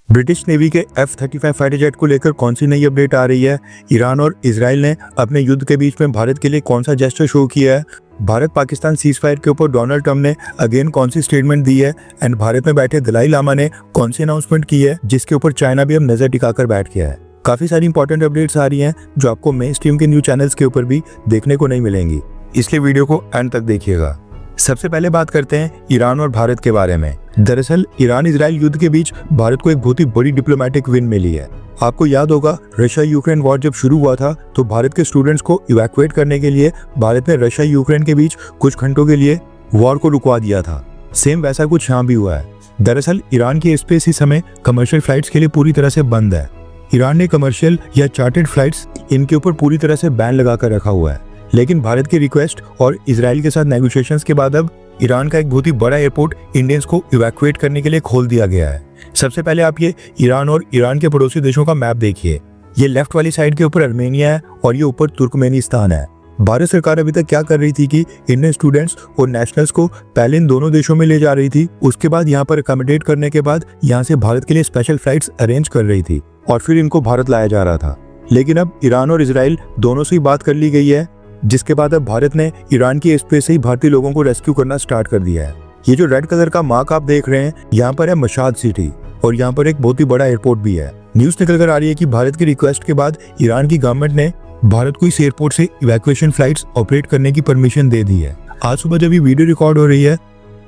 British navy के F-35 fighter jet को लेकर कौन सी नई अपडेट आ रही है? ईरान और इजराइल ने अपने युद्ध के बीच में भारत के लिए कौन सा जेस्चर शो किया है? भारत पाकिस्तान सीज फायर के ऊपर डोनाल्ड ट्रंप ने अगेन कौन सी स्टेटमेंट दी है? एंड भारत में बैठे दलाई लामा ने कौन सी अनाउंसमेंट की है जिसके ऊपर चाइना भी अब नजर टिकाकर बैठ गया है? काफी सारी इंपॉर्टेंट अपडेट्स आ रही हैं जो आपको मेन स्ट्रीम के न्यूज चैनल्स के ऊपर भी देखने को नहीं मिलेंगी, इसलिए वीडियो को एंड तक देखिएगा। सबसे पहले बात करते हैं ईरान और भारत के बारे में। दरअसल ईरान इजराइल युद्ध के बीच भारत को एक बहुत ही बड़ी डिप्लोमेटिक विन मिली है। आपको याद होगा रशिया यूक्रेन वॉर जब शुरू हुआ था तो भारत के स्टूडेंट्स को इवैक्यूएट करने के लिए भारत ने रशिया यूक्रेन के बीच कुछ घंटों के लिए वॉर को रुकवा दिया था। सेम वैसा कुछ यहाँ भी हुआ है। दरअसल ईरान की स्पेस इस समय कमर्शियल फ्लाइट्स के लिए पूरी तरह से बंद है। ईरान ने कमर्शियल या चार्टर्ड फ्लाइट्स इनके ऊपर पूरी तरह से बैन लगा कर रखा हुआ है, लेकिन भारत की रिक्वेस्ट और इजराइल के साथ नेगोशिएशंस के बाद अब ईरान का एक बहुत ही बड़ा एयरपोर्ट इंडियंस को इवैक्यूएट करने के लिए खोल दिया गया है। सबसे पहले आप ये ईरान और ईरान के पड़ोसी देशों का मैप देखिए। ये लेफ्ट वाली साइड के ऊपर अर्मेनिया है और ये ऊपर तुर्कमेनिस्तान है। भारत सरकार अभी तक क्या कर रही थी कि इंडियन स्टूडेंट्स और नेशनल्स को पहले इन दोनों देशों में ले जा रही थी, उसके बाद यहाँ पर अकोमोडेट करने के बाद यहाँ से भारत के लिए स्पेशल फ्लाइट्स अरेंज कर रही थी और फिर इनको भारत लाया जा रहा था। लेकिन अब ईरान और इजराइल दोनों से ही बात कर ली गई है, जिसके बाद अब भारत ने ईरान की स्पेस से ही भारतीय लोगों को रेस्क्यू करना स्टार्ट कर दिया है। ये जो रेड कलर का मार्क आप देख रहे हैं यहाँ पर है मशाद सिटी और यहाँ पर एक बहुत ही बड़ा एयरपोर्ट भी है। न्यूज निकल कर आ रही है कि भारत की रिक्वेस्ट के बाद ईरान की गवर्नमेंट ने भारत को इस एयरपोर्ट से इवैक्यूएशन फ्लाइट्स ऑपरेट करने की परमिशन दे दी है। आज सुबह जब ये वीडियो रिकॉर्ड हो रही है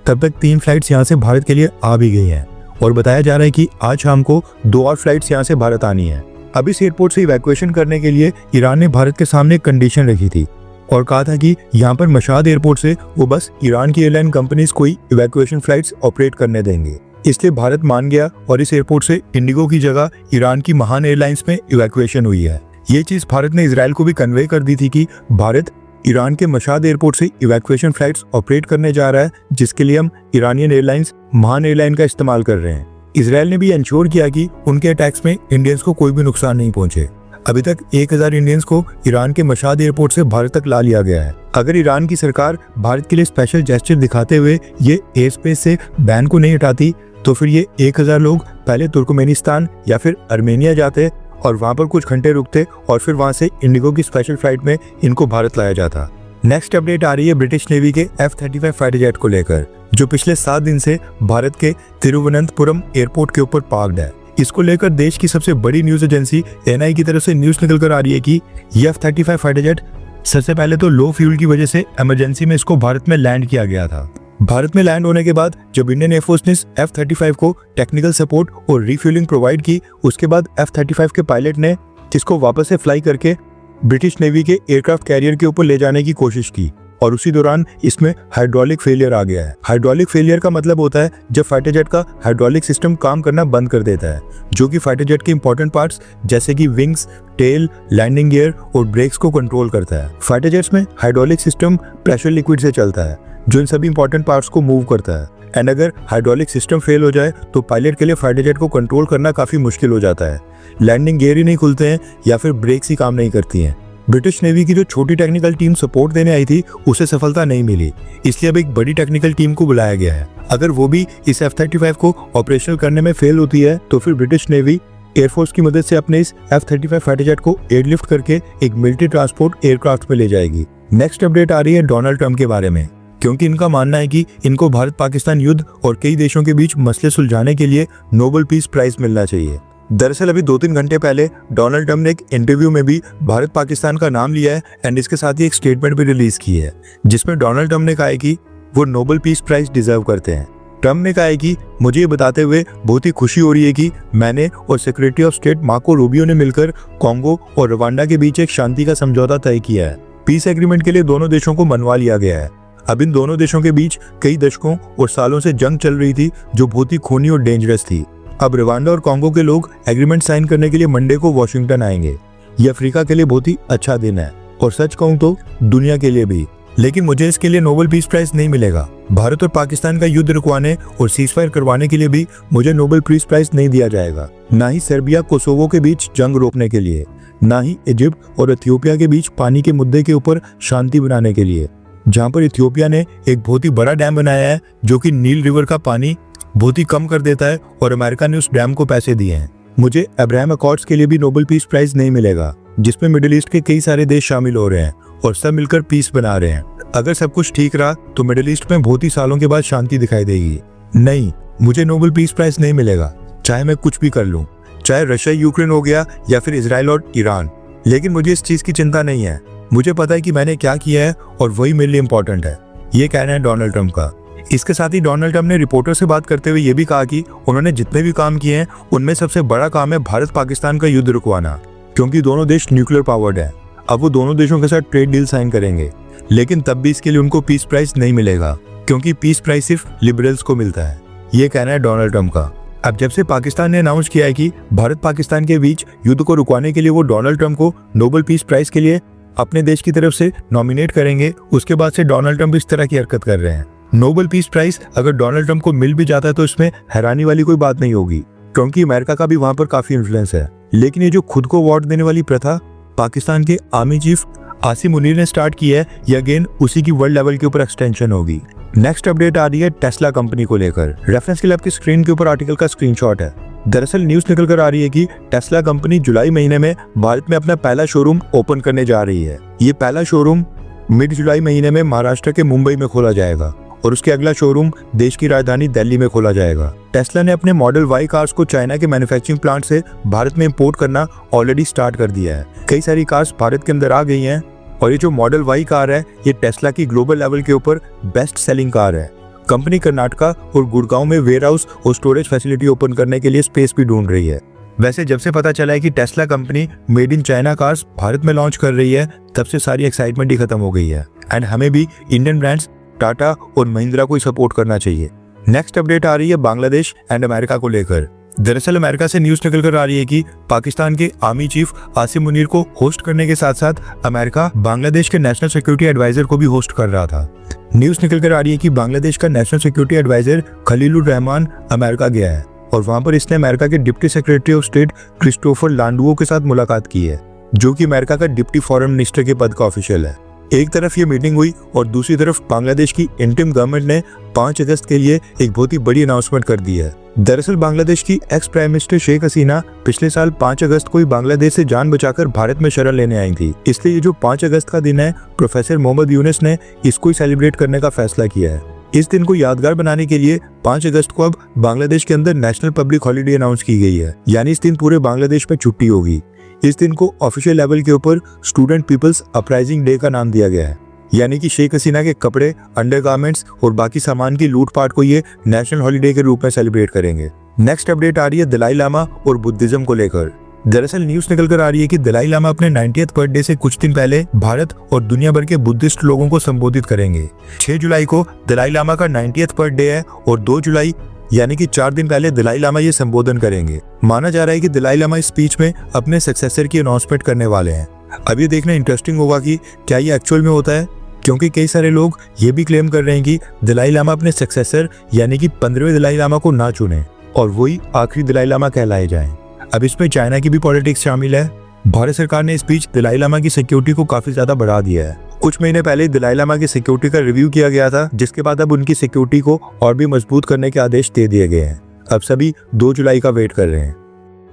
तब तक 3 फ्लाइट्स यहाँ से भारत के लिए आ भी गई है और बताया जा रहा है कि आज शाम को 2 और फ्लाइट्स यहाँ से भारत आनी है। अब इस एयरपोर्ट से इवैक्यूएशन करने के लिए ईरान ने भारत के सामने एक कंडीशन रखी थी और कहा था कि यहाँ पर मशाद एयरपोर्ट से वो बस ईरान की एयरलाइन कंपनीज को ही इवैक्यूएशन फ्लाइट्स ऑपरेट करने देंगे। इसलिए भारत मान गया और इस एयरपोर्ट से इंडिगो की जगह ईरान की महान एयरलाइंस में इवैक्यूएशन हुई है। ये चीज भारत ने इजराइल को भी कन्वे कर दी थी कि भारत ईरान के मशाद एयरपोर्ट से इवैक्यूएशन फ्लाइट्स ऑपरेट करने जा रहा है, जिसके लिए हम ईरानियन एयरलाइंस महान एयरलाइन का इस्तेमाल कर रहे हैं। इजराइल ने भी इंश्योर किया कि उनके अटैक्स में इंडियंस को कोई भी नुकसान नहीं पहुंचे। अभी तक 1000 इंडियंस को ईरान के मशाद एयरपोर्ट से भारत तक ला लिया गया है। अगर ईरान की सरकार भारत के लिए स्पेशल जेस्चर दिखाते हुए ये एयर स्पेस से बैन को नहीं हटाती तो फिर ये 1000 लोग पहले तुर्कमेनिस्तान या फिर अर्मेनिया जाते और वहां पर कुछ घंटे रुकते और फिर वहां से इंडिगो की स्पेशल फ्लाइट में इनको भारत लाया जाता। नेक्स्ट अपडेट आ रही है ब्रिटिश नेवी के F-35 फाइटर जेट को लेकर, जो पिछले 7 दिन से भारत के तिरुवनंतपुरम एयरपोर्ट के ऊपर पार्क्ड है। इसको लेकर देश की सबसे बड़ी न्यूज एजेंसी NI की तरफ से न्यूज निकल कर आ रही है कि ये F-35 फाइटर जेट सबसे पहले तो लो फ्यूल की वजह से इमरजेंसी में इसको भारत में लैंड किया गया था। भारत में लैंड होने के बाद जब इंडियन एयरफोर्स ने F-35 को टेक्निकल सपोर्ट और रिफ्यूलिंग प्रोवाइड की, उसके बाद F-35 के पायलट ने इसको वापस से फ्लाई करके ब्रिटिश नेवी के एयरक्राफ्ट कैरियर के ऊपर ले जाने की कोशिश की और उसी दौरान इसमें हाइड्रोलिक फेलियर आ गया है। हाइड्रोलिक फेलियर का मतलब होता है जब फाइटर जेट का हाइड्रोलिक सिस्टम काम करना बंद कर देता है, जो कि फाइटर जेट के इंपॉर्टेंट पार्ट्स जैसे कि विंग्स, टेल, लैंडिंग गियर और ब्रेक्स को कंट्रोल करता है। फाइटर जेट्स में हाइड्रोलिक सिस्टम प्रेशर लिक्विड से चलता है जो इन सभी इंपॉर्टेंट पार्ट्स को मूव करता है। एंड अगर हाइड्रोलिक सिस्टम फेल हो जाए तो पायलट के लिए फाइटर जेट को कंट्रोल करना काफी मुश्किल हो जाता है। लैंडिंग गियर ही नहीं खुलते हैं या फिर ब्रेक्स ही काम नहीं करती हैं। ब्रिटिश नेवी की जो छोटी टेक्निकल टीम सपोर्ट देने आई थी उसे सफलता नहीं मिली, इसलिए अब एक बड़ी टेक्निकल टीम को बुलाया गया है। अगर वो भी इस F-35 को ऑपरेशनल करने में फेल होती है तो फिर ब्रिटिश नेवी एयरफोर्स की मदद से अपने इस F-35 फाइटर जेट को एयरलिफ्ट करके एक मिलिट्री ट्रांसपोर्ट एयरक्राफ्ट में ले जाएगी। नेक्स्ट अपडेट आ रही है डोनाल्ड ट्रंप के बारे में, क्योंकि इनका मानना है कि इनको भारत पाकिस्तान युद्ध और कई देशों के बीच मसले सुलझाने के लिए नोबेल पीस प्राइज मिलना चाहिए। दरअसल अभी 2-3 घंटे पहले डोनाल्ड ट्रंप ने एक इंटरव्यू में भी भारत पाकिस्तान का नाम लिया है एंड इसके साथ ही एक स्टेटमेंट भी रिलीज की है, जिसमें डोनाल्ड ट्रंप ने कहा है कि वो नोबेल पीस प्राइज डिजर्व करते हैं। ट्रंप ने कहा है कि मुझे ये बताते हुए बहुत ही खुशी हो रही है कि मैंने और secretary of state Marco Rubio ने मिलकर कॉन्गो और रवांडा के बीच एक शांति का समझौता तय किया है। पीस एग्रीमेंट के लिए दोनों देशों को मनवा लिया गया है। अब इन दोनों देशों के बीच कई दशकों और सालों से जंग चल रही थी जो बहुत ही खूनी और डेंजरस थी। अब रवांडा और कॉन्गो के लोग एग्रीमेंट साइन करने के लिए मंडे को वॉशिंगटन आएंगे। ये अफ्रीका के लिए बहुत ही अच्छा दिन है और सच कहूं तो दुनिया के लिए भी। लेकिन मुझे इसके लिए नोबेल पीस प्राइज नहीं मिलेगा। भारत और पाकिस्तान का युद्ध रुकवाने और सीज फायर करवाने के लिए भी मुझे नोबेल पीस प्राइज नहीं दिया जाएगा, ना ही सर्बिया कोसोवो के बीच जंग रोकने के लिए, ना ही इजिप्ट और इथियोपिया के बीच पानी के मुद्दे के ऊपर शांति बनाने के लिए, जहां पर इथियोपिया ने एक बहुत ही बड़ा डैम बनाया है जो कि नील रिवर का पानी बहुत ही कम कर देता है और अमेरिका ने उस डैम को पैसे दिए हैं। मुझे अब्राहम अकॉर्ड्स के लिए भी नोबेल पीस प्राइज नहीं मिलेगा, जिसमें मिडिल ईस्ट के कई सारे देश शामिल हो रहे हैं और सब मिलकर पीस बना रहे हैं। अगर सब कुछ ठीक रहा तो मिडिल ईस्ट में बहुत ही सालों के बाद शांति दिखाई देगी। नहीं, मुझे नोबेल पीस प्राइज नहीं मिलेगा, चाहे मैं कुछ भी कर लूं, चाहे रशिया यूक्रेन हो गया या फिर इजराइल और ईरान। लेकिन मुझे इस चीज की चिंता नहीं है। मुझे पता है कि मैंने क्या किया है और वही मेरे लिए इम्पोर्टेंट है। ये कहना है डोनाल्ड ट्रंप का। इसके साथ ही डोनाल्ड ट्रंप ने रिपोर्टर से बात करते हुए ये भी कहा कि उन्होंने जितने भी काम किए हैं उनमें सबसे बड़ा काम है भारत पाकिस्तान का युद्ध रुकवाना, क्योंकि दोनों देश न्यूक्लियर पावर्ड है। अब वो दोनों देशों के साथ ट्रेड डील साइन करेंगे, लेकिन तब भी इसके लिए उनको पीस प्राइज नहीं मिलेगा, क्योंकि पीस प्राइज सिर्फ लिबरल्स को मिलता है। ये कहना है डोनाल्ड ट्रंप का। अब जब से पाकिस्तान ने अनाउंस किया है कि भारत पाकिस्तान के बीच युद्ध को रुकवाने के लिए वो डोनाल्ड ट्रंप को नोबेल पीस प्राइज के लिए अपने देश की तरफ से नॉमिनेट करेंगे, उसके बाद से डोनाल्ड ट्रंप इस तरह की हरकत कर रहे हैं। नोबेल पीस प्राइज अगर डोनाल्ड ट्रंप को मिल भी जाता है तो इसमें हैरानी वाली कोई बात नहीं होगी, क्योंकि अमेरिका का भी वहां पर काफी इन्फ्लुएंस है। लेकिन ये जो खुद को अवार्ड देने वाली प्रथा पाकिस्तान के आर्मी चीफ आसिम मुनीर ने स्टार्ट की है, ये अगेन उसी की वर्ल्ड लेवल के ऊपर एक्सटेंशन होगी। नेक्स्ट अपडेट आ रही है टेस्ला कंपनी को लेकर। रेफरेंस के लिए आपकी स्क्रीन के ऊपर आर्टिकल का स्क्रीनशॉट है। दरअसल न्यूज निकल कर आ रही है कि टेस्ला कंपनी जुलाई महीने में भारत में अपना पहला शोरूम ओपन करने जा रही है। ये पहला शोरूम मिड जुलाई महीने में महाराष्ट्र के मुंबई में खोला जाएगा और उसके अगला शोरूम देश की राजधानी दिल्ली में खोला जाएगा। टेस्ला ने अपने मॉडल वाई कार्स को चाइना के मैन्युफैक्चरिंग प्लांट से भारत में इंपोर्ट करना ऑलरेडी स्टार्ट कर दिया है। कई सारी कार्स भारत के अंदर आ गई हैं और ये जो मॉडल वाई कार है ये टेस्ला की ग्लोबल लेवल के ऊपर बेस्ट सेलिंग कार है। कंपनी कर्नाटका और गुड़गांव में वेयर हाउस और स्टोरेज फैसिलिटी ओपन करने के लिए स्पेस भी ढूंढ रही है। वैसे जब से पता चला है कि Tesla company made in China cars Bharat में लॉन्च कर रही है, तब से सारी एक्साइटमेंट ही खत्म हो गई है एंड हमें भी इंडियन ब्रांड्स टाटा और महिंद्रा को सपोर्ट करना चाहिए। नेक्स्ट अपडेट आ रही है बांग्लादेश एंड अमेरिका को लेकर। दरअसल अमेरिका से न्यूज निकल कर आ रही है कि पाकिस्तान के आर्मी चीफ आसिम मुनीर को होस्ट करने के साथ साथ अमेरिका बांग्लादेश के नेशनल सिक्योरिटी एडवाइजर को भी होस्ट कर रहा था। न्यूज निकल कर आ रही है कि बांग्लादेश का national security adviser Khalilur Rahman America गया है और वहां पर इसने अमेरिका के deputy secretary of state Christopher Landau के साथ मुलाकात की है, जो कि अमेरिका का डिप्टी फॉरेन मिनिस्टर के पद का ऑफिशियल है। एक तरफ ये मीटिंग हुई और दूसरी तरफ बांग्लादेश की इंटरिम गवर्नमेंट ने 5 अगस्त के लिए एक बहुत ही बड़ी अनाउंसमेंट कर दी है। दरअसल बांग्लादेश की ex prime minister Sheikh Hasina पिछले साल 5 अगस्त को ही बांग्लादेश से जान बचाकर भारत में शरण लेने आई थी। इसलिए ये जो 5 अगस्त का दिन है, प्रोफेसर मोहम्मद यूनुस ने इसको ही सेलिब्रेट करने का फैसला किया है। इस दिन को यादगार बनाने के लिए 5 अगस्त को अब बांग्लादेश के अंदर नेशनल पब्लिक हॉलीडे अनाउंस की गई है, यानी इस दिन पूरे बांग्लादेश में छुट्टी होगी। इस दिन को ऑफिशियल लेवल के ऊपर स्टूडेंट पीपल्स अपराइजिंग डे का नाम दिया गया है, यानी कि शेख हसीना के कपड़े, अंडरगारमेंट्स और बाकी सामान की लूटपाट को ये नेशनल हॉलीडे के रूप में सेलिब्रेट करेंगे। नेक्स्ट अपडेट आ रही है दलाई लामा और बुद्धिज्म को लेकर। दरअसल न्यूज निकल कर आ रही है कि दलाई लामा अपने 90th बर्थडे से कुछ दिन पहले भारत और दुनिया भर के बुद्धिस्ट लोगों को संबोधित करेंगे। 6 जुलाई को दलाई लामा का 90th बर्थडे है और 2 जुलाई यानी कि 4 दिन पहले दलाई लामा ये संबोधन करेंगे। माना जा रहा है कि दलाई लामा इस स्पीच में अपने सक्सेसर की अनाउंसमेंट करने वाले हैं। अब ये देखना इंटरेस्टिंग होगा कि क्या ये एक्चुअल में होता है, क्योंकि कई सारे लोग ये भी क्लेम कर रहे हैं कि दलाई लामा अपने सक्सेसर यानी कि 15वें दलाई लामा को ना चुने और वही आखिरी दलाई लामा कहलाए जाएं। अब इसमें चाइना की भी पॉलिटिक्स शामिल है। भारत सरकार ने इस बीच दलाई लामा की सिक्योरिटी को काफी ज्यादा बढ़ा दिया है। कुछ महीने पहले दलाई लामा की सिक्योरिटी का रिव्यू किया गया था, जिसके बाद अब उनकी सिक्योरिटी को और भी मजबूत करने के आदेश दे दिए गए हैं। अब सभी 2 जुलाई का वेट कर रहे हैं।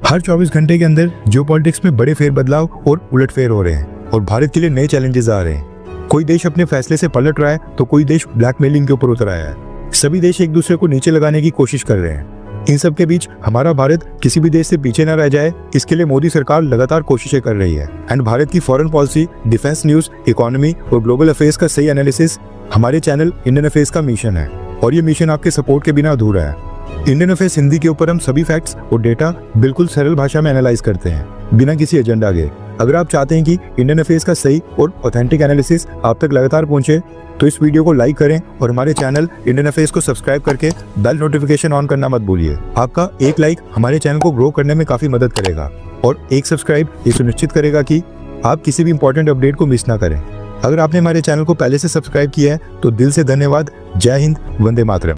हर 24 घंटे के अंदर जियोपॉलिटिक्स में बड़े फेरबदलाव और उलटफेर हो रहे हैं और भारत के लिए नए चैलेंजेस आ रहे हैं। कोई देश अपने फैसले से पलट रहा है तो कोई देश ब्लैकमेलिंग के ऊपर उतर आया है। सभी देश एक दूसरे को नीचे लगाने की कोशिश कर रहे हैं। इन सब के बीच हमारा भारत किसी भी देश से पीछे न रह जाए, इसके लिए मोदी सरकार लगातार कोशिशें कर रही है। एंड भारत की foreign policy, defence news, economy और ग्लोबल अफेयर्स का सही एनालिसिस हमारे चैनल इंडियन अफेयर्स का मिशन है और ये मिशन आपके सपोर्ट के बिना अधूरा है। इंडियन अफेयर्स हिंदी के ऊपर हम सभी फैक्ट्स और डेटा बिल्कुल सरल भाषा में एनालाइज करते हैं, बिना किसी एजेंडा के। अगर आप चाहते हैं कि इंडियन अफेयर्स का सही और ऑथेंटिक एनालिसिस आप तक लगातार पहुंचे, तो इस वीडियो को लाइक करें और हमारे चैनल इंडियन अफेयर्स को सब्सक्राइब करके बेल नोटिफिकेशन ऑन करना मत भूलिए। आपका एक लाइक हमारे चैनल को ग्रो करने में काफी मदद करेगा और एक सब्सक्राइब ये सुनिश्चित करेगा कि आप किसी भी इंपॉर्टेंट अपडेट को मिस ना करें। अगर आपने हमारे चैनल को पहले से सब्सक्राइब किया है तो दिल से धन्यवाद। जय हिंद, वंदे मातरम।